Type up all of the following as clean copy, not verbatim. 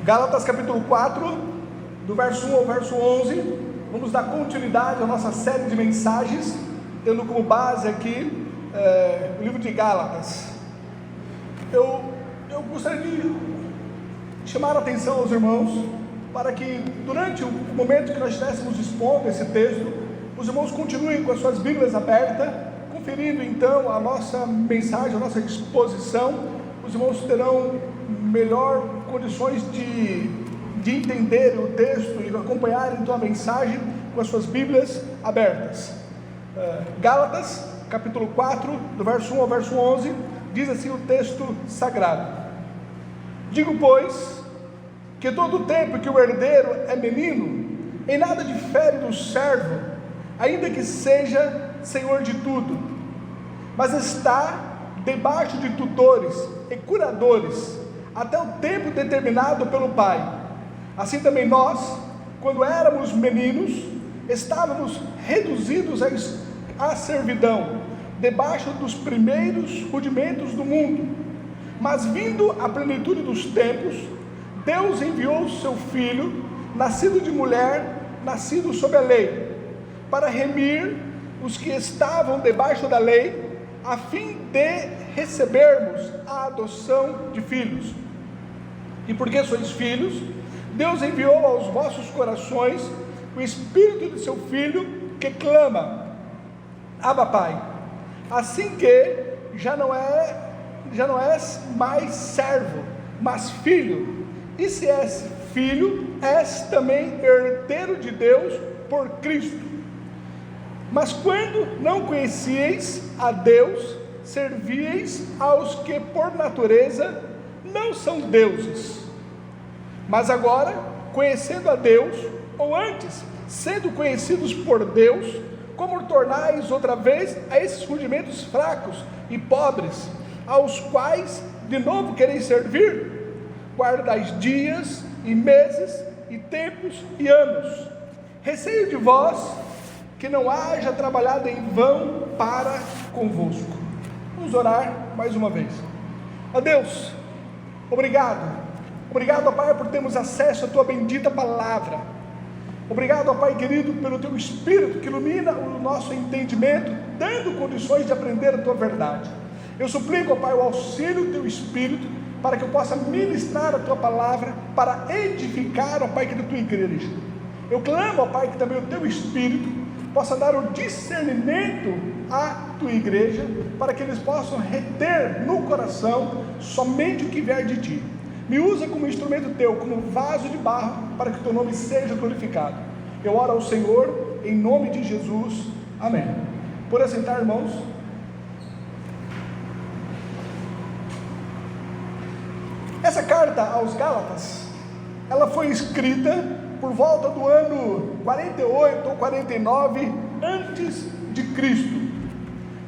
Gálatas capítulo 4, do verso 1 ao verso 11, vamos dar continuidade à nossa série de mensagens, tendo como base aqui o livro de Gálatas. Eu gostaria de chamar a atenção aos irmãos, para que durante o momento que nós estivéssemos expondo esse texto, os irmãos continuem com as suas Bíblias abertas, conferindo então a nossa mensagem, a nossa exposição. Os irmãos terão melhor condições de entender o texto e acompanhar então a mensagem com as suas Bíblias abertas. Gálatas, capítulo 4, do verso 1 ao verso 11, diz assim o texto sagrado: Digo, pois, que todo o tempo que o herdeiro é menino, em nada difere do servo, ainda que seja senhor de tudo, mas está debaixo de tutores e curadores, até o tempo determinado pelo Pai. Assim também nós, quando éramos meninos, estávamos reduzidos à servidão, debaixo dos primeiros rudimentos do mundo. Mas vindo a plenitude dos tempos, Deus enviou o seu Filho, nascido de mulher, nascido sob a lei, para remir os que estavam debaixo da lei, a fim de recebermos a adoção de filhos. E porque sois filhos, Deus enviou aos vossos corações o Espírito de seu Filho, que clama: Abba, Pai. Assim que já não és mais servo, mas filho. E se és filho, és também herdeiro de Deus por Cristo. Mas quando não conhecieis a Deus, servíeis aos que por natureza não são deuses. Mas agora, conhecendo a Deus, ou antes, sendo conhecidos por Deus, como tornais outra vez a esses rudimentos fracos e pobres, aos quais de novo quereis servir? Guardais dias e meses e tempos e anos. Receio de vós que não haja trabalhado em vão para convosco. Vamos orar mais uma vez. Ó Deus, obrigado, ó Pai, por termos acesso à Tua bendita palavra. Obrigado, ó Pai querido, pelo Teu Espírito que ilumina o nosso entendimento, dando condições de aprender a Tua verdade. Eu suplico, ó Pai, o auxílio do Teu Espírito, para que eu possa ministrar a Tua palavra, para edificar, ó Pai, que da Tua igreja. Eu clamo, ó Pai, que também o Teu Espírito possa dar o discernimento à Tua igreja, para que eles possam reter no coração somente o que vier de Ti. Me usa como instrumento Teu, como vaso de barro, para que o Teu nome seja glorificado. Eu oro ao Senhor, em nome de Jesus, amém. Por assentar, irmãos. Essa carta aos Gálatas, ela foi escrita por volta do ano 48 ou 49 antes de Cristo.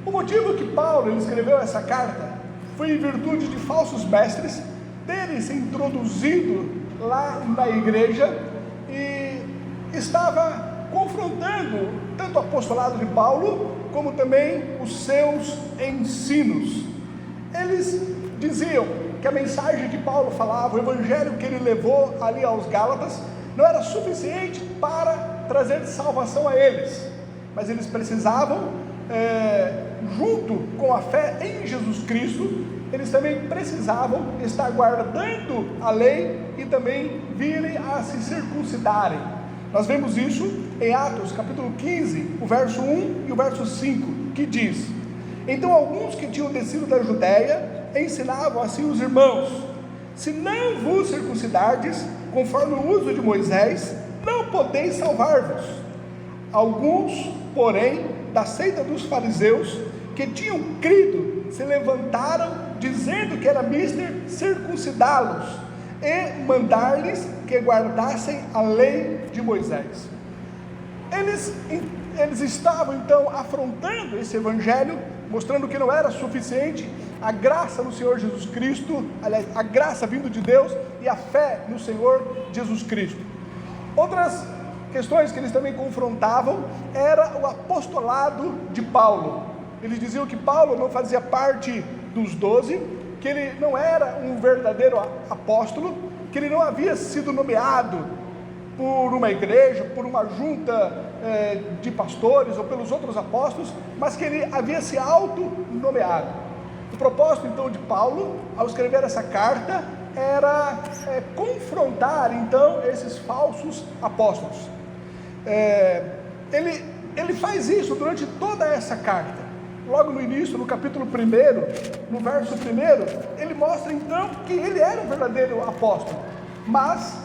O motivo que Paulo escreveu essa carta foi em virtude de falsos mestres terem se introduzido lá na igreja e estava confrontando tanto o apostolado de Paulo como também os seus ensinos. Eles diziam que a mensagem que Paulo falava, o evangelho que ele levou ali aos Gálatas, não era suficiente para trazer salvação a eles, mas eles precisavam, junto com a fé em Jesus Cristo, eles também precisavam estar guardando a lei e também virem a se circuncidarem. Nós vemos isso em Atos capítulo 15, o verso 1 e o verso 5, que diz: Então alguns que tinham descido da Judéia ensinavam assim os irmãos: se não vos circuncidardes, conforme o uso de Moisés, não podeis salvar-vos. Alguns, porém, da seita dos fariseus, que tinham crido, se levantaram, dizendo que era mister circuncidá-los e mandar-lhes que guardassem a lei de Moisés. Eles estavam então afrontando esse evangelho, mostrando que não era suficiente a graça no Senhor Jesus Cristo, aliás, a graça vindo de Deus e a fé no Senhor Jesus Cristo. Outras questões que eles também confrontavam era o apostolado de Paulo. Eles diziam que Paulo não fazia parte dos 12, que ele não era um verdadeiro apóstolo, que ele não havia sido nomeado por uma igreja, por uma junta de pastores ou pelos outros apóstolos, mas que ele havia se auto-nomeado. O propósito então de Paulo, ao escrever essa carta, era confrontar então esses falsos apóstolos. Ele faz isso durante toda essa carta. Logo no início, no capítulo 1, no verso 1, ele mostra então que ele era um verdadeiro apóstolo, mas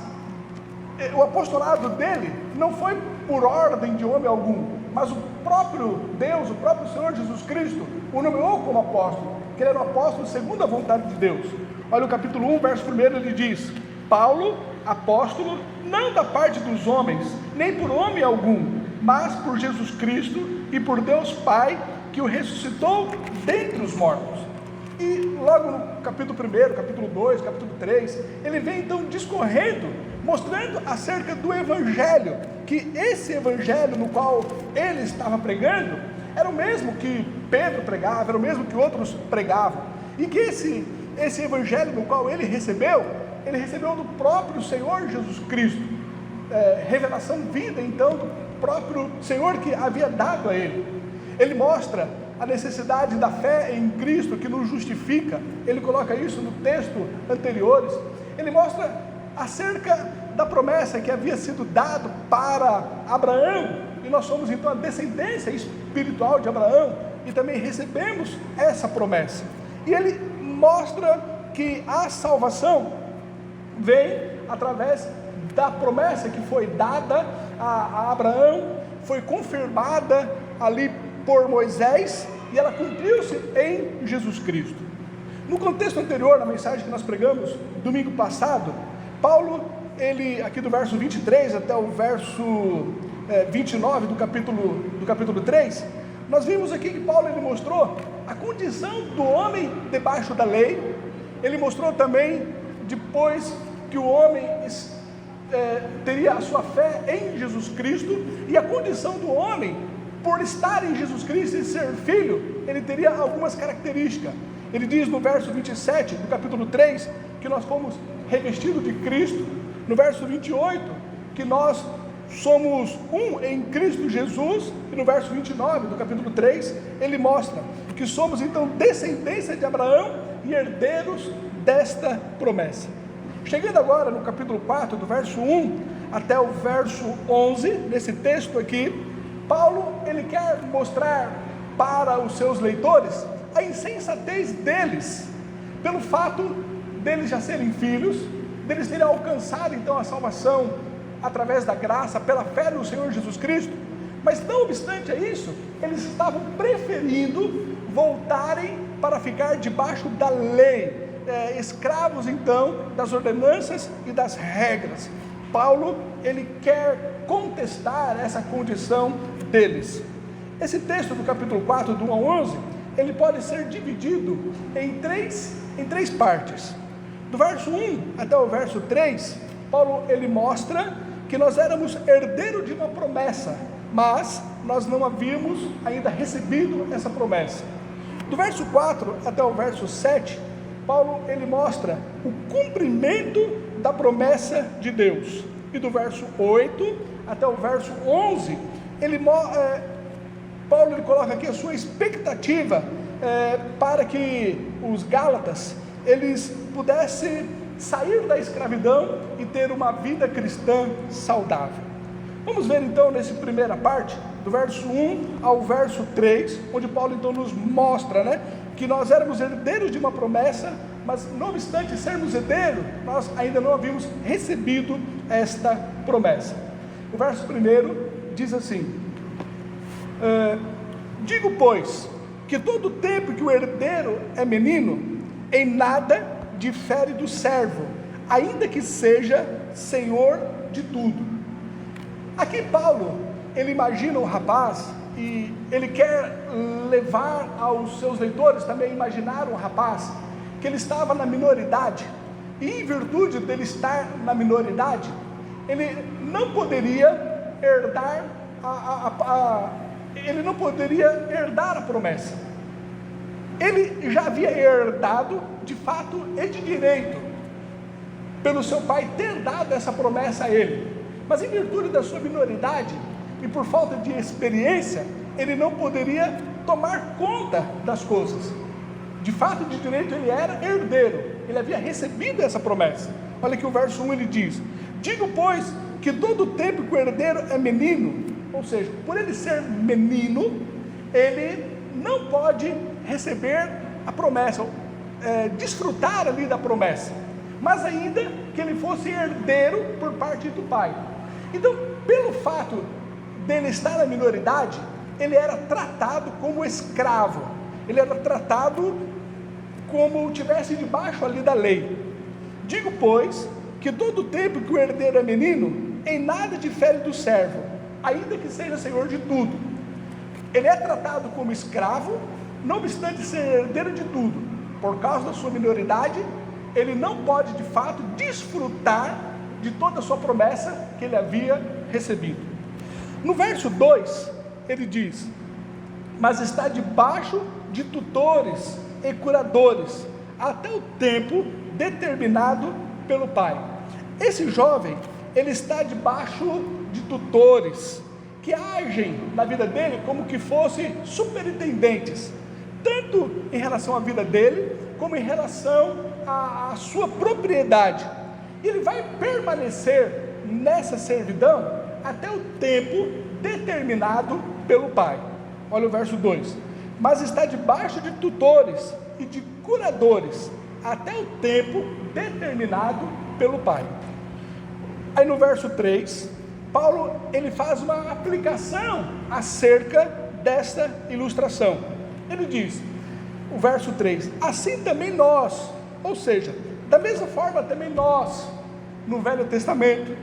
o apostolado dele não foi por ordem de homem algum, mas o próprio Deus, o próprio Senhor Jesus Cristo o nomeou como apóstolo, que ele era um apóstolo segundo a vontade de Deus. Olha o capítulo 1, verso 1, ele diz: Paulo, apóstolo, não da parte dos homens, nem por homem algum, mas por Jesus Cristo e por Deus Pai, que o ressuscitou dentre os mortos. E logo no capítulo 1, capítulo 2, capítulo 3, ele vem então discorrendo, mostrando acerca do Evangelho, que esse Evangelho no qual ele estava pregando, era o mesmo que Pedro pregava, era o mesmo que outros pregavam, e que esse Evangelho no qual ele recebeu do próprio Senhor Jesus Cristo, revelação vida então do próprio Senhor que havia dado a ele. Ele mostra a necessidade da fé em Cristo que nos justifica. Ele coloca isso no texto anteriores. Ele mostra acerca da promessa que havia sido dado para Abraão, e nós somos então a descendência espiritual de Abraão, e também recebemos essa promessa. E ele mostra que a salvação vem através da promessa que foi dada a Abraão, foi confirmada ali por Moisés, e ela cumpriu-se em Jesus Cristo. No contexto anterior, na mensagem que nós pregamos domingo passado, Paulo, ele aqui do verso 23 até o verso 29 do capítulo 3, nós vimos aqui que Paulo ele mostrou a condição do homem debaixo da lei. Ele mostrou também, depois que o homem teria a sua fé em Jesus Cristo, e a condição do homem, por estar em Jesus Cristo e ser filho, ele teria algumas características. Ele diz no verso 27 do capítulo 3, que nós fomos revestidos de Cristo. No verso 28, que nós somos um em Cristo Jesus. E no verso 29 do capítulo 3, ele mostra que somos então descendência de Abraão e herdeiros desta promessa. Chegando agora no capítulo 4, do verso 1 até o verso 11, nesse texto aqui, Paulo, ele quer mostrar para os seus leitores a insensatez deles, pelo fato deles já serem filhos, deles terem alcançado então a salvação através da graça, pela fé no Senhor Jesus Cristo, mas não obstante a isso, eles estavam preferindo voltarem para ficar debaixo da lei, escravos então das ordenanças e das regras. Paulo, ele quer contestar essa condição deles. Esse texto do capítulo 4, do 1 ao 11, ele pode ser dividido em três partes. Do verso 1 até o verso 3, Paulo ele mostra que nós éramos herdeiros de uma promessa, mas nós não havíamos ainda recebido essa promessa. Do verso 4 até o verso 7, Paulo ele mostra o cumprimento da promessa de Deus. E do verso 8 até o verso 11, Paulo ele coloca aqui a sua expectativa para que os Gálatas eles pudessem sair da escravidão e ter uma vida cristã saudável. Vamos ver então nessa primeira parte, do verso 1 ao verso 3, onde Paulo então nos mostra, que nós éramos herdeiros de uma promessa, mas não obstante sermos herdeiros, nós ainda não havíamos recebido esta promessa. O verso 1 diz assim: digo, pois, que todo tempo que o herdeiro é menino, em nada difere do servo, ainda que seja senhor de tudo. Aqui Paulo, ele imagina um rapaz, e ele quer levar aos seus leitores também a imaginar um rapaz, que ele estava na minoridade, e em virtude dele estar na minoridade, ele não poderia herdar a promessa. Ele já havia herdado de fato e de direito pelo seu pai ter dado essa promessa a ele, mas em virtude da sua minoridade e por falta de experiência, ele não poderia tomar conta das coisas. De fato, de direito, ele era herdeiro, ele havia recebido essa promessa. Olha aqui o verso 1, ele diz: digo, pois, que todo tempo que o herdeiro é menino, ou seja, por ele ser menino, ele não pode receber a promessa, desfrutar ali da promessa, mas ainda que ele fosse herdeiro por parte do pai. Então, pelo fato dele estar na minoridade, ele era tratado como escravo, ele era tratado como tivesse debaixo ali da lei. Digo, pois, que todo tempo que o herdeiro é menino, em nada difere do servo, ainda que seja senhor de tudo. Ele é tratado como escravo, não obstante ser herdeiro de tudo. Por causa da sua minoridade, ele não pode de fato desfrutar de toda a sua promessa que ele havia recebido. No verso 2, ele diz: mas está debaixo de tutores e curadores, até o tempo determinado pelo pai. Esse jovem, ele está debaixo de tutores, que agem na vida dele como que fossem superintendentes, tanto em relação à vida dele, como em relação à sua propriedade. Ele vai permanecer nessa servidão até o tempo determinado pelo pai. Olha o verso 2: mas está debaixo de tutores e de curadores, até o tempo determinado pelo pai. Aí no verso 3, Paulo, ele faz uma aplicação acerca desta ilustração. Ele diz, o verso 3, assim também nós, ou seja, da mesma forma também nós, no Velho Testamento,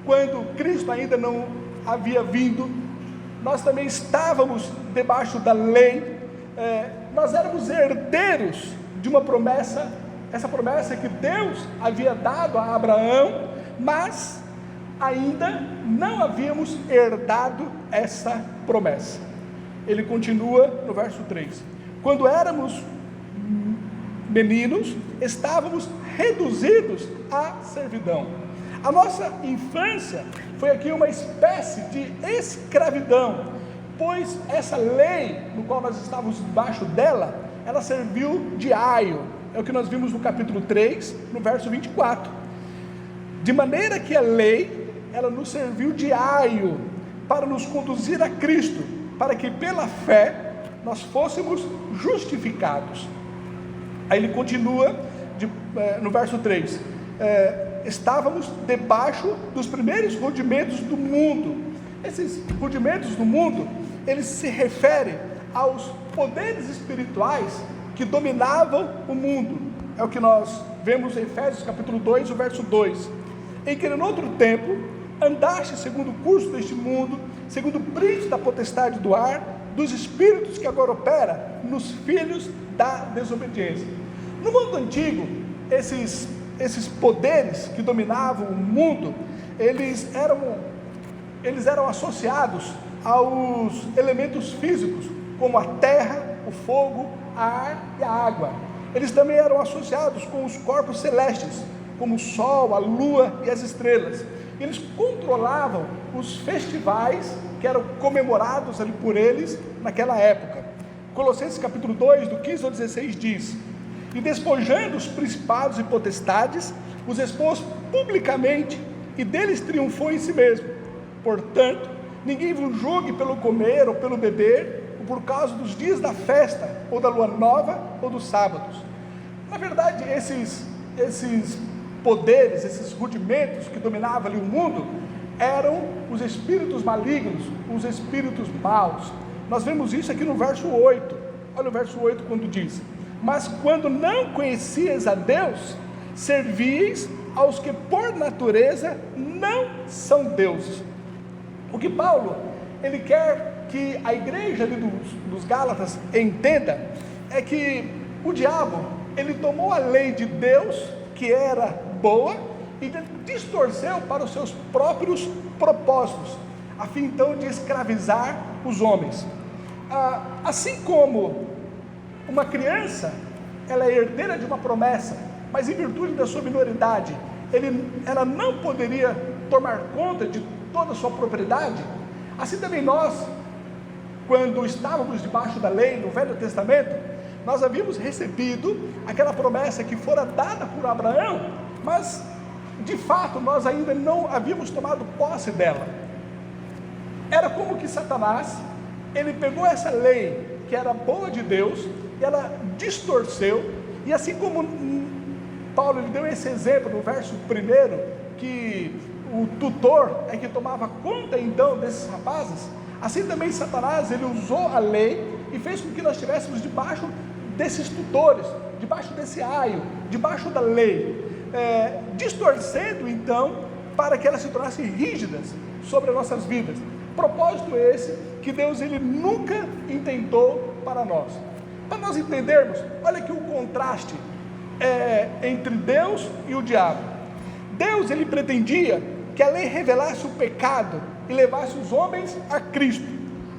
quando Cristo ainda não havia vindo, nós também estávamos debaixo da lei, nós éramos herdeiros de uma promessa, essa promessa que Deus havia dado a Abraão, mas ainda não havíamos herdado essa promessa. Ele continua no verso 3, quando éramos meninos, estávamos reduzidos à servidão. A nossa infância foi aqui uma espécie de escravidão, pois essa lei, no qual nós estávamos debaixo dela, ela serviu de aio. É o que nós vimos no capítulo 3, no verso 24. De maneira que a lei, ela nos serviu de aio para nos conduzir a Cristo, para que pela fé nós fôssemos justificados. Aí ele continua no verso 3, estávamos debaixo dos primeiros rudimentos do mundo. Esses rudimentos do mundo, eles se referem aos poderes espirituais que dominavam o mundo. É o que nós vemos em Efésios capítulo 2, o verso 2, em que no outro tempo andaste segundo o curso deste mundo, segundo o príncipe da potestade do ar, dos espíritos que agora opera nos filhos da desobediência. No mundo antigo, esses poderes que dominavam o mundo, eles eram associados aos elementos físicos, como a terra, o fogo, a ar e a água. Eles também eram associados com os corpos celestes, como o sol, a lua e as estrelas. Eles controlavam os festivais que eram comemorados ali por eles naquela época. Colossenses capítulo 2, do 15 ao 16 diz: e despojando os principados e potestades, os expôs publicamente, e deles triunfou em si mesmo. Portanto, ninguém vos julgue pelo comer ou pelo beber, ou por causa dos dias da festa, ou da lua nova, ou dos sábados. Na verdade, esses poderes, esses rudimentos que dominavam ali o mundo, eram os espíritos malignos, os espíritos maus. Nós vemos isso aqui no verso 8, olha o verso 8 quando diz: mas quando não conhecias a Deus, servíeis aos que por natureza não são deuses. O que Paulo, ele quer que a igreja ali dos Gálatas entenda, é que o diabo, ele tomou a lei de Deus, que era boa, e distorceu para os seus próprios propósitos, a fim então de escravizar os homens. Assim como uma criança, ela é herdeira de uma promessa, mas em virtude da sua minoridade, ela não poderia tomar conta de toda a sua propriedade. Assim também nós, quando estávamos debaixo da lei, no Velho Testamento, nós havíamos recebido aquela promessa que fora dada por Abraão, mas de fato nós ainda não havíamos tomado posse dela. Era como que Satanás, ele pegou essa lei que era boa de Deus, e ela distorceu, e assim como Paulo ele deu esse exemplo no verso 1, que o tutor é que tomava conta então desses rapazes, assim também Satanás, ele usou a lei e fez com que nós estivéssemos debaixo desses tutores, debaixo desse aio, debaixo da lei, distorcendo então, para que elas se tornassem rígidas sobre as nossas vidas. Propósito esse que Deus ele nunca intentou para nós. Para nós entendermos, olha aqui o contraste entre Deus e o diabo. Deus ele pretendia que a lei revelasse o pecado e levasse os homens a Cristo,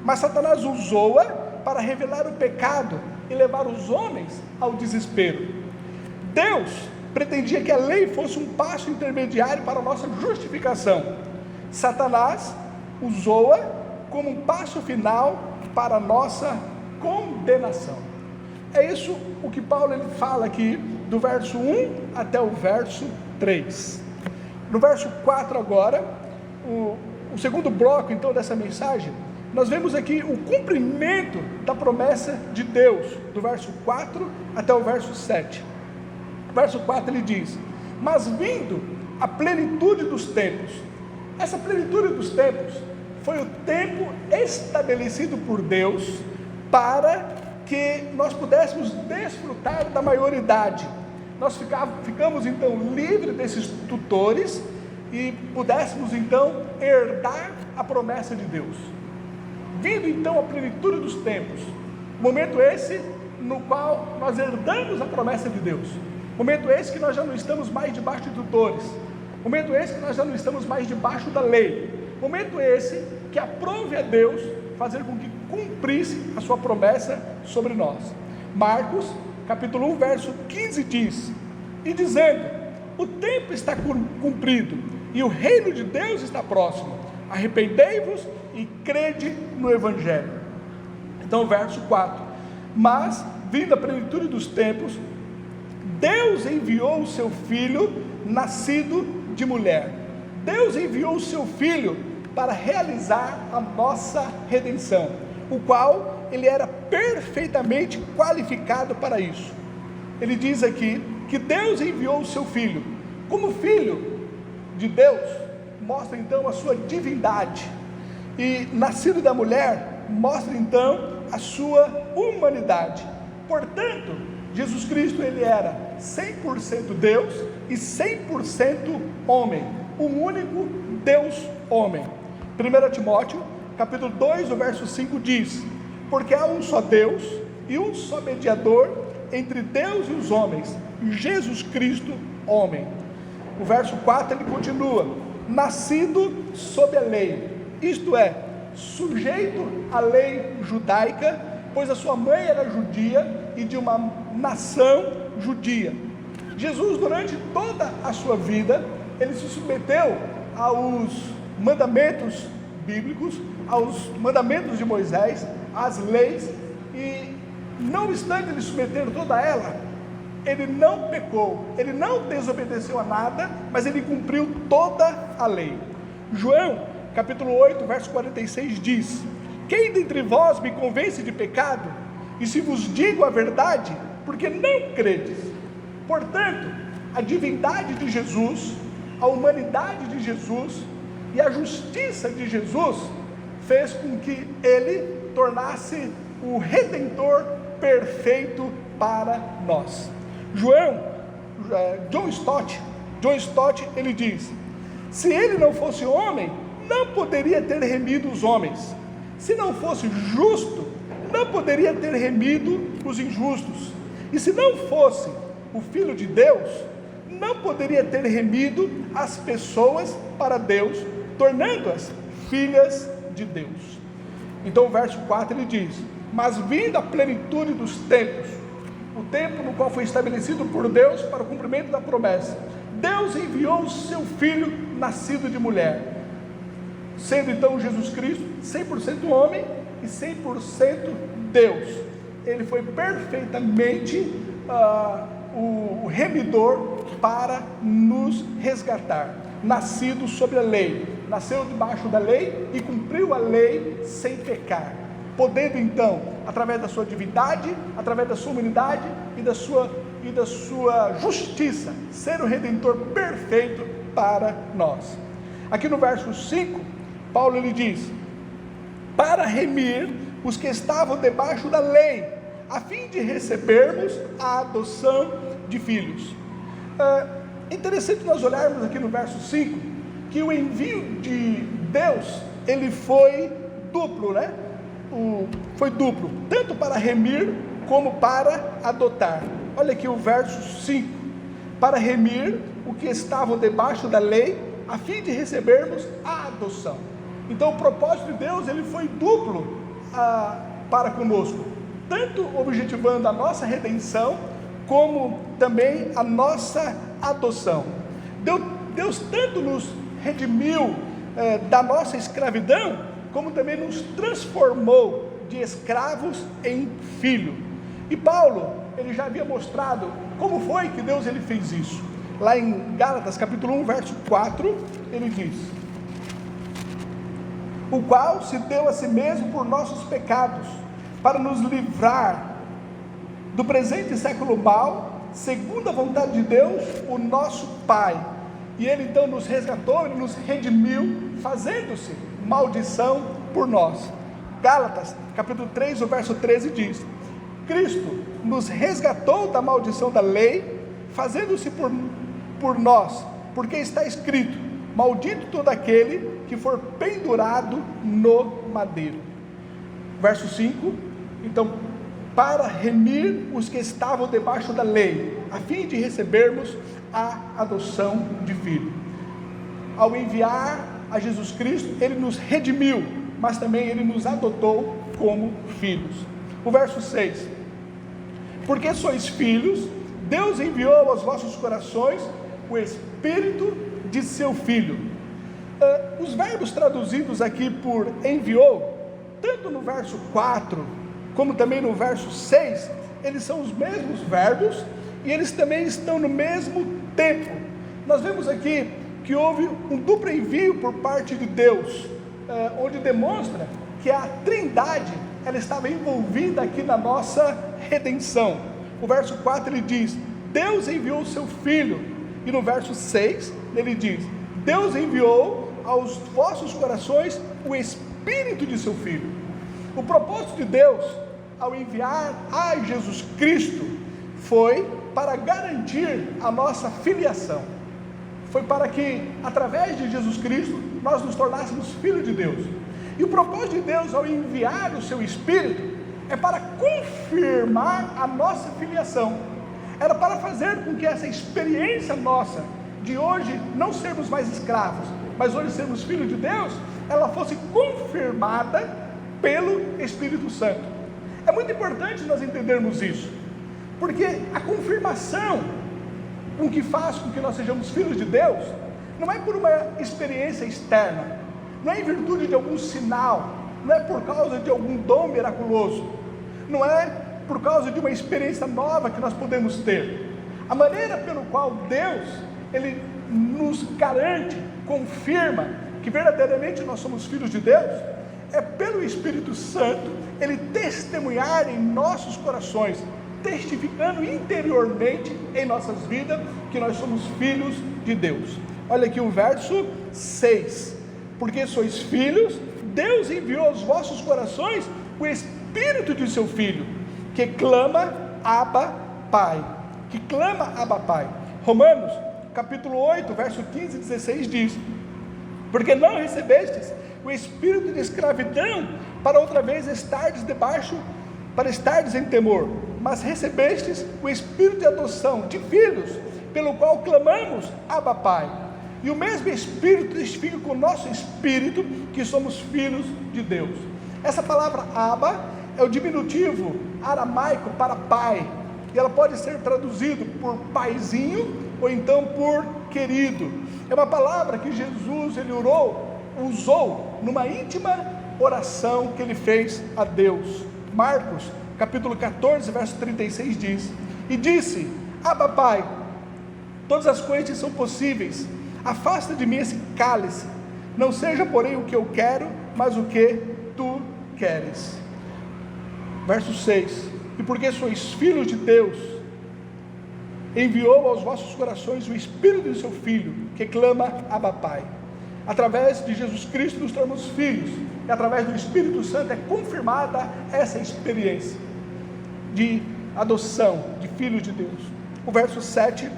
mas Satanás usou-a para revelar o pecado e levar os homens ao desespero. Deus pretendia que a lei fosse um passo intermediário para a nossa justificação. Satanás usou-a como um passo final para a nossa condenação. É isso o que Paulo ele fala aqui, do verso 1 até o verso 3. No verso 4 agora, o segundo bloco então dessa mensagem, nós vemos aqui o cumprimento da promessa de Deus, do verso 4 até o verso 7. O verso 4 ele diz: mas vindo a plenitude dos tempos. Essa plenitude dos tempos foi o tempo estabelecido por Deus para que nós pudéssemos desfrutar da maioridade. Nós ficamos então livres desses tutores e pudéssemos então herdar a promessa de Deus. Vindo então a plenitude dos tempos, momento esse no qual nós herdamos a promessa de Deus, momento esse que nós já não estamos mais debaixo de tutores, momento esse que nós já não estamos mais debaixo da lei, momento esse que aprove a Deus fazer com que cumprisse a sua promessa sobre nós. Marcos capítulo 1 verso 15 diz: e dizendo, o tempo está cumprido e o reino de Deus está próximo, arrependei-vos e crede no Evangelho. Então verso 4, mas vindo a plenitude dos tempos, Deus enviou o seu Filho, nascido de mulher. Deus enviou o seu Filho para realizar a nossa redenção, o qual ele era perfeitamente qualificado para isso. Ele diz aqui que Deus enviou o seu Filho. Como Filho de Deus, mostra então a sua divindade, e nascido da mulher, mostra então a sua humanidade. Portanto, Jesus Cristo ele era 100% Deus e 100% homem, um único Deus homem. 1 Timóteo capítulo 2, o verso 5 diz: porque há um só Deus e um só mediador entre Deus e os homens, Jesus Cristo, homem. O verso 4 ele continua: nascido sob a lei, isto é, sujeito à lei judaica, pois a sua mãe era judia e de uma nação judia. Jesus, durante toda a sua vida, ele se submeteu aos mandamentos bíblicos, aos mandamentos de Moisés, às leis, e não obstante ele submeter toda ela, ele não pecou, ele não desobedeceu a nada, mas ele cumpriu toda a lei. João capítulo 8 verso 46 diz: quem dentre vós me convence de pecado? E se vos digo a verdade, porque não credes? Portanto, a divindade de Jesus, a humanidade de Jesus e a justiça de Jesus fez com que ele tornasse o Redentor perfeito para nós. John Stott ele diz: se ele não fosse homem, não poderia ter remido os homens. Se não fosse justo, não poderia ter remido os injustos. E se não fosse o Filho de Deus, não poderia ter remido as pessoas para Deus, tornando-as filhas de Deus. Então o verso 4 ele diz: mas vindo a plenitude dos tempos, o tempo no qual foi estabelecido por Deus para o cumprimento da promessa, Deus enviou o seu Filho nascido de mulher, sendo então Jesus Cristo 100% homem e 100% Deus. Ele foi perfeitamente o remidor para nos resgatar, nascido sobre a lei, nasceu debaixo da lei e cumpriu a lei sem pecar, podendo então, através da sua divindade, através da sua humanidade e da sua justiça, ser o Redentor perfeito para nós. Aqui no verso 5, Paulo ele diz: para remir os que estavam debaixo da lei, a fim de recebermos a adoção de filhos. É interessante nós olharmos aqui no verso 5, que o envio de Deus, ele foi duplo, né? Foi duplo, tanto para remir, como para adotar. Olha aqui o verso 5, para remir o que estavam debaixo da lei, a fim de recebermos a adoção. Então o propósito de Deus, ele foi duplo para conosco, tanto objetivando a nossa redenção, como também a nossa adoção. Deus tanto nos redimiu da nossa escravidão, como também nos transformou de escravos em filho. E Paulo, ele já havia mostrado como foi que Deus ele fez isso. Lá em Gálatas capítulo 1, verso 4, ele diz: o qual se deu a si mesmo por nossos pecados, para nos livrar do presente século mau, segundo a vontade de Deus, o nosso Pai. E ele então nos resgatou, ele nos redimiu, fazendo-se maldição por nós. Gálatas capítulo 3, o verso 13 diz: Cristo nos resgatou da maldição da lei, fazendo-se por nós, porque está escrito: maldito todo aquele que for pendurado no madeiro. Verso 5, então, para remir os que estavam debaixo da lei, a fim de recebermos a adoção de filho. Ao enviar a Jesus Cristo, ele nos redimiu, mas também ele nos adotou como filhos. O verso 6, porque sois filhos, Deus enviou aos vossos corações o Espírito de seu Filho. Os verbos traduzidos aqui por enviou, tanto no verso 4, como também no verso 6, eles são os mesmos verbos, e eles também estão no mesmo tempo. Nós vemos aqui que houve um duplo envio por parte de Deus, onde demonstra que a Trindade, ela estava envolvida aqui na nossa redenção. O verso 4 ele diz: Deus enviou o seu Filho, e no verso 6 ele diz: Deus enviou aos vossos corações o Espírito de seu Filho. O propósito de Deus, ao enviar a Jesus Cristo, foi para garantir a nossa filiação. Foi para que, através de Jesus Cristo, nós nos tornássemos filhos de Deus. E o propósito de Deus, ao enviar o seu Espírito, é para confirmar a nossa filiação. Era para fazer com que essa experiência nossa, de hoje não sermos mais escravos, mas hoje sermos filhos de Deus, ela fosse confirmada pelo Espírito Santo. É muito importante nós entendermos isso, porque a confirmação com que faz com que nós sejamos filhos de Deus, não é por uma experiência externa, não é em virtude de algum sinal, não é por causa de algum dom miraculoso, não é por causa de uma experiência nova que nós podemos ter. A maneira pelo qual Deus, ele nos garante, confirma que verdadeiramente nós somos filhos de Deus, é pelo Espírito Santo, ele testemunhar em nossos corações, testificando interiormente em nossas vidas, que nós somos filhos de Deus. Olha aqui o verso 6, porque sois filhos, Deus enviou aos vossos corações o Espírito de seu Filho, que clama Abba Pai, que clama Abba Pai. Romanos capítulo 8, verso 15 e 16 diz: porque não recebestes o espírito de escravidão para outra vez estardes debaixo, para estardes em temor, mas recebestes o espírito de adoção de filhos, pelo qual clamamos Abba Pai. E o mesmo Espírito testifica com o nosso espírito que somos filhos de Deus. Essa palavra Abba é o diminutivo aramaico para pai, e ela pode ser traduzida por paizinho ou então por querido. É uma palavra que Jesus ele usou numa íntima oração que ele fez a Deus. Marcos capítulo 14 verso 36 diz: e disse: Abba Pai, todas as coisas são possíveis, afasta de mim esse cálice, não seja porém o que eu quero, mas o que tu queres. Verso 6: e porque sois filhos de Deus, enviou aos vossos corações o Espírito de seu Filho, que clama: Abba Pai. Através de Jesus Cristo nos tornamos filhos, e através do Espírito Santo é confirmada essa experiência de adoção, de filho de Deus. O verso 7,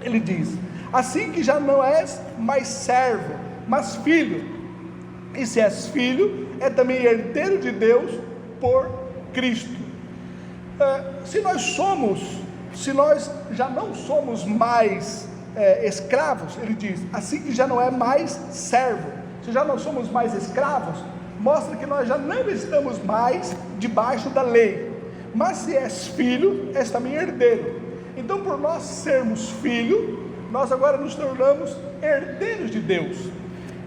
ele diz: assim que já não és mais servo, mas filho, e se és filho, é também herdeiro de Deus por Cristo. Se nós já não somos mais escravos, ele diz, assim que já não é mais servo, se já não somos mais escravos, mostra que nós já não estamos mais debaixo da lei, mas se és filho, és também herdeiro. Então, por nós sermos filho, nós agora nos tornamos herdeiros de Deus.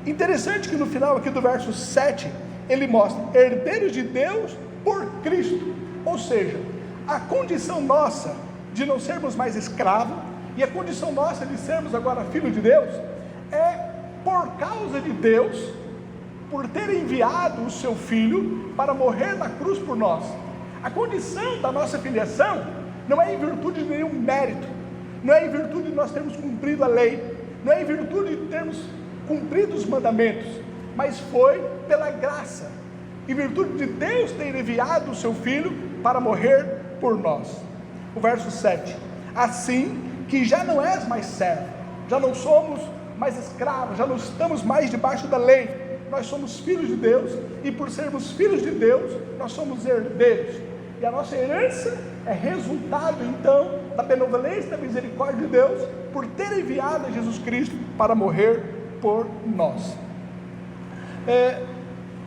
Interessante que no final aqui do verso 7, ele mostra, herdeiros de Deus por Cristo, ou seja, a condição nossa de não sermos mais escravos, e a condição nossa de sermos agora filho de Deus, é por causa de Deus, por ter enviado o seu Filho para morrer na cruz por nós. A condição da nossa filiação não é em virtude de nenhum mérito, não é em virtude de nós termos cumprido a lei, não é em virtude de termos cumprido os mandamentos, mas foi pela graça, em virtude de Deus ter enviado o seu Filho para morrer por nós. O verso 7, assim que já não és mais servo, já não somos mais escravos, já não estamos mais debaixo da lei, nós somos filhos de Deus, e por sermos filhos de Deus, nós somos herdeiros, e a nossa herança é resultado então da benevolência e da misericórdia de Deus, por ter enviado a Jesus Cristo para morrer por nós.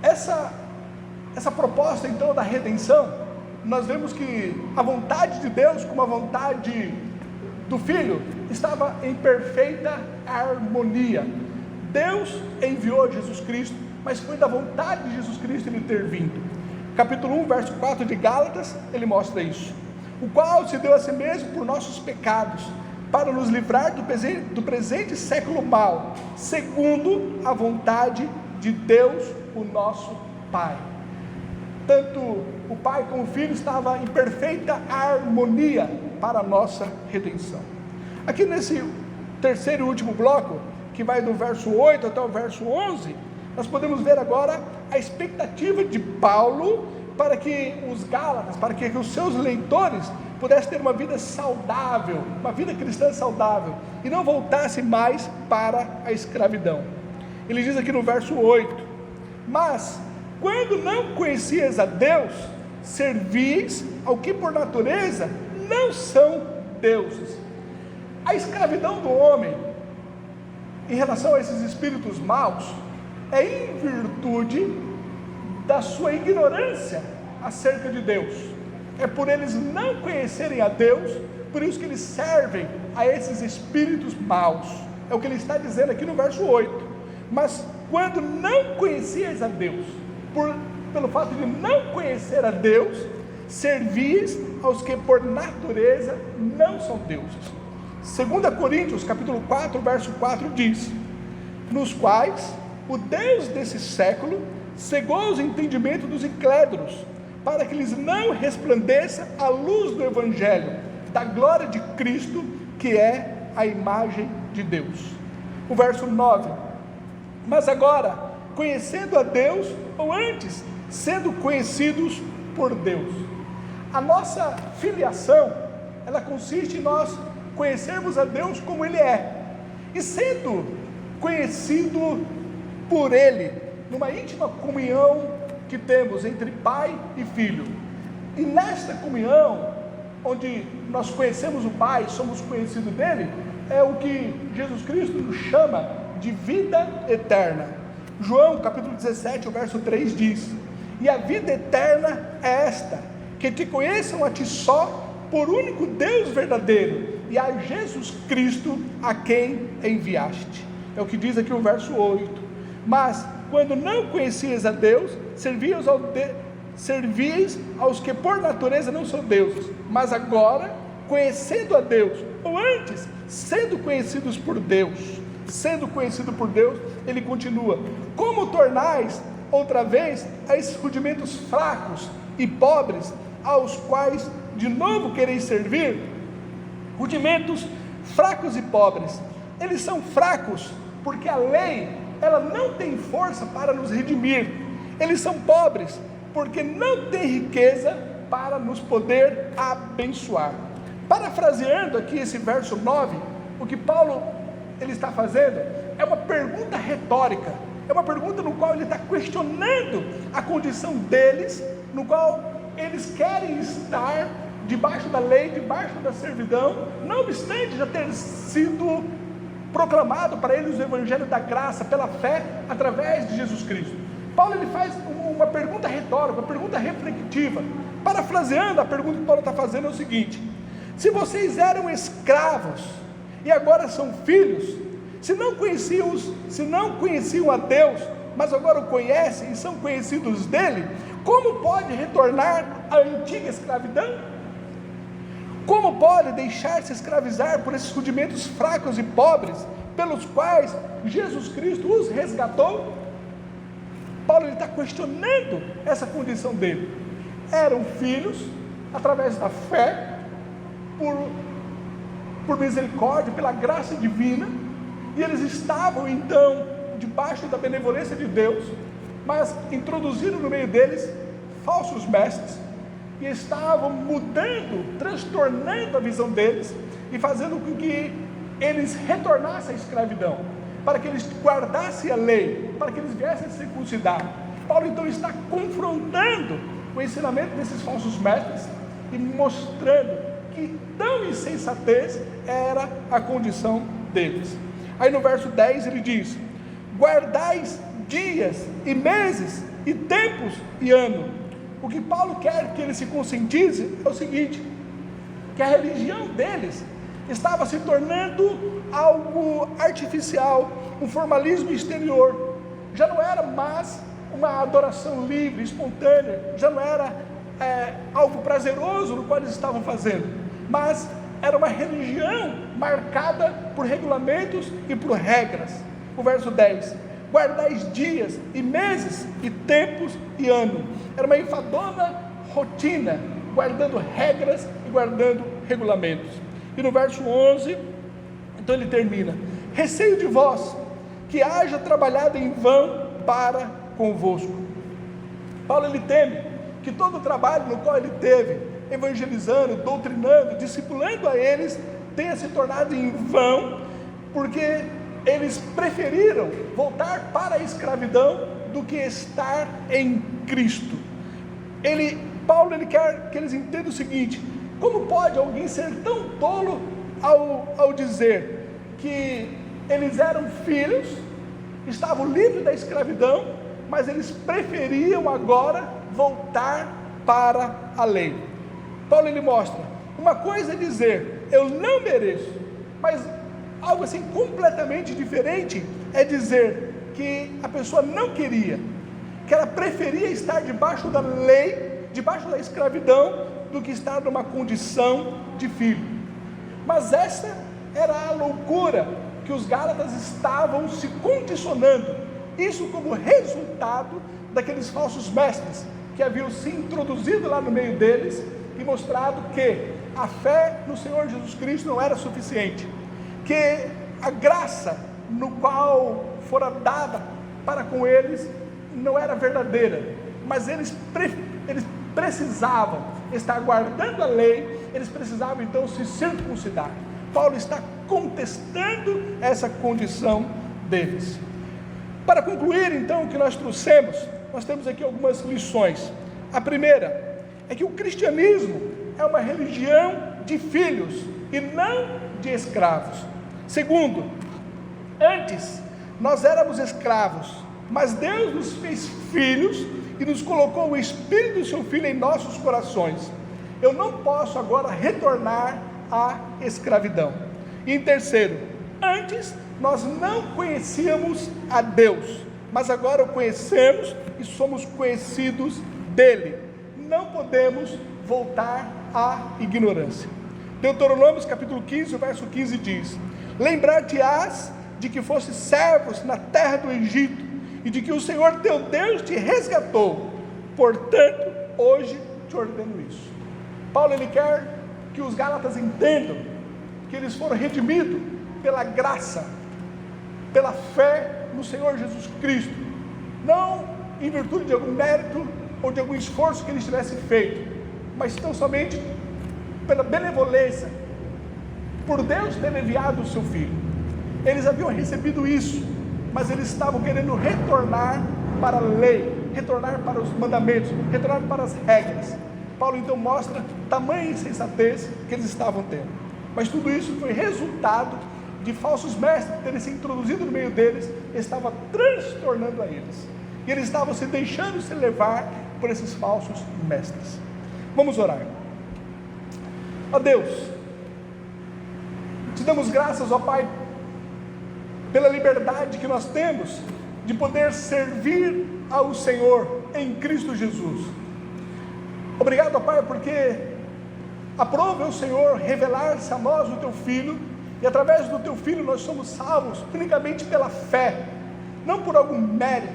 Essa proposta então da redenção, nós vemos que a vontade de Deus com a vontade do Filho estava em perfeita harmonia. Deus enviou Jesus Cristo, mas foi da vontade de Jesus Cristo ele ter vindo. Capítulo 1, verso 4 de Gálatas, ele mostra isso. O qual se deu a si mesmo por nossos pecados, para nos livrar do presente século mau, segundo a vontade de Deus, o nosso Pai. Tanto o Pai como o Filho estavam em perfeita harmonia para a nossa redenção. Aqui nesse terceiro e último bloco, que vai do verso 8 até o verso 11, nós podemos ver agora a expectativa de Paulo para que os Gálatas, para que os seus leitores pudessem ter uma vida saudável, uma vida cristã saudável, e não voltassem mais para a escravidão. Ele diz aqui no verso 8, mas quando não conhecias a Deus, servis ao que por natureza não são deuses. A escravidão do homem em relação a esses espíritos maus é em virtude da sua ignorância acerca de Deus. É por eles não conhecerem a Deus, por isso que eles servem a esses espíritos maus. É o que ele está dizendo aqui no verso 8. Mas quando não conhecias a Deus, pelo fato de não conhecer a Deus, servis aos que por natureza não são deuses. 2 Coríntios capítulo 4, verso 4 diz, nos quais o Deus desse século cegou os entendimentos dos incrédulos, para que lhes não resplandeça a luz do Evangelho, da glória de Cristo, que é a imagem de Deus. O verso 9, mas agora, conhecendo a Deus, ou antes, sendo conhecidos por Deus. A nossa filiação, ela consiste em nós conhecermos a Deus como Ele é, e sendo conhecido por Ele, numa íntima comunhão que temos entre Pai e Filho. E nesta comunhão, onde nós conhecemos o Pai, somos conhecidos dele, é o que Jesus Cristo nos chama de vida eterna. João capítulo 17, o verso 3 diz, e a vida eterna é esta, que te conheçam a ti só, por único Deus verdadeiro e a Jesus Cristo a quem enviaste. É o que diz aqui o verso 8. Mas quando não conhecias a Deus, servias aos que por natureza não são deuses, mas agora, conhecendo a Deus, ou antes, sendo conhecido por Deus, ele continua: como tornais outra vez a esses rudimentos fracos e pobres, aos quais de novo quereis servir? Rudimentos fracos e pobres, eles são fracos porque a lei, ela não tem força para nos redimir. Eles são pobres porque não tem riqueza para nos poder abençoar. Parafraseando aqui esse verso 9, o que Paulo ele está fazendo é uma pergunta retórica, é uma pergunta no qual ele está questionando a condição deles, no qual eles querem estar debaixo da lei, debaixo da servidão, não obstante já ter sido proclamado para eles o evangelho da graça pela fé através de Jesus Cristo. Paulo ele faz uma pergunta retórica, uma pergunta reflexiva. Parafraseando, a pergunta que Paulo está fazendo é o seguinte: se vocês eram escravos e agora são filhos, se não conheciam a Deus, mas agora o conhecem e são conhecidos dele, como pode retornar à antiga escravidão? Como pode deixar-se escravizar por esses rudimentos fracos e pobres, pelos quais Jesus Cristo os resgatou? Paulo está questionando essa condição dele. Eram filhos, através da fé, por misericórdia, pela graça divina, e eles estavam então debaixo da benevolência de Deus, mas introduziram no meio deles falsos mestres, e estavam mudando, transtornando a visão deles, e fazendo com que eles retornassem à escravidão, para que eles guardassem a lei, para que eles viessem a circuncidar. Paulo então está confrontando o ensinamento desses falsos mestres, e mostrando que tão insensatez era a condição deles. Aí no verso 10 ele diz: guardais dias e meses e tempos e ano. O que Paulo quer que eles se conscientizem é o seguinte: que a religião deles estava se tornando algo artificial, um formalismo exterior. Já não era mais uma adoração livre, espontânea, já não era algo prazeroso no qual eles estavam fazendo, mas era uma religião marcada por regulamentos e por regras. O verso 10: guardais dias e meses e tempos e ano. Era uma enfadonha rotina, guardando regras e guardando regulamentos. E no verso 11, então ele termina: receio de vós que haja trabalhado em vão para convosco. Paulo ele teme que todo o trabalho no qual ele teve, evangelizando, doutrinando, discipulando a eles, tenha se tornado em vão, porque eles preferiram voltar para a escravidão do que estar em Cristo. Paulo ele quer que eles entendam o seguinte: como pode alguém ser tão tolo ao dizer que eles eram filhos, estavam livres da escravidão, mas eles preferiam agora voltar para a lei? Paulo ele mostra, uma coisa é dizer eu não mereço, mas algo assim completamente diferente é dizer que a pessoa não queria, que ela preferia estar debaixo da lei, debaixo da escravidão, do que estar numa condição de filho. Mas essa era a loucura que os Gálatas estavam se condicionando, isso como resultado daqueles falsos mestres que haviam se introduzido lá no meio deles e mostrado que a fé no Senhor Jesus Cristo não era suficiente, que a graça no qual fora dada para com eles não era verdadeira, mas eles precisavam estar guardando a lei, eles precisavam então se circuncidar. Paulo está contestando essa condição deles. Para concluir então o que nós trouxemos, nós temos aqui algumas lições. A primeira é que o cristianismo é uma religião de filhos e não de escravos. Segundo, antes nós éramos escravos, mas Deus nos fez filhos e nos colocou o Espírito do seu Filho em nossos corações. eu não posso agora retornar à escravidão. E em terceiro, antes nós não conhecíamos a Deus, mas agora o conhecemos e somos conhecidos dele. Não podemos voltar à ignorância. Deuteronômio capítulo 15, o verso 15 diz: lembrar-te-ás de que foste servos na terra do Egito, e de que o Senhor teu Deus te resgatou, portanto hoje te ordeno isso. Paulo, ele quer que os gálatas entendam que eles foram redimidos pela graça, pela fé no Senhor Jesus Cristo, não em virtude de algum mérito ou de algum esforço que eles tivessem feito, mas tão somente pela benevolência, por Deus ter enviado o seu Filho. Eles haviam recebido isso, mas eles estavam querendo retornar para a lei, retornar para os mandamentos, retornar para as regras. Paulo então mostra tamanha insensatez que eles estavam tendo, mas tudo isso foi resultado de falsos mestres terem se introduzido no meio deles, estava transtornando a eles, e eles estavam se deixando se levar por esses falsos mestres. Vamos orar. Ó Deus, te damos graças, ó Pai, pela liberdade que nós temos de poder servir ao Senhor em Cristo Jesus. Obrigado, ó Pai, porque aprove o Senhor revelar-se a nós o Teu Filho, e através do Teu Filho nós somos salvos unicamente pela fé, não por algum mérito,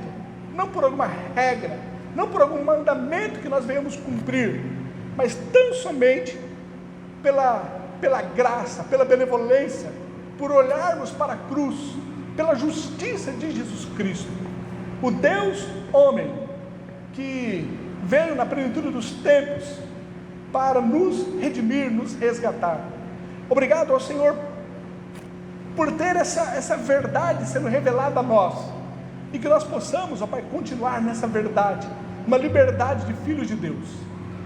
não por alguma regra, não por algum mandamento que nós venhamos cumprir, mas tão somente pela graça, pela benevolência, por olharmos para a cruz, pela justiça de Jesus Cristo, o Deus homem, que veio na plenitude dos tempos para nos redimir, nos resgatar. Obrigado ao Senhor por ter essa verdade sendo revelada a nós, e que nós possamos, ó Pai, continuar nessa verdade, uma liberdade de filhos de Deus.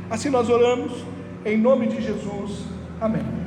Assim nós oramos, em nome de Jesus, amém.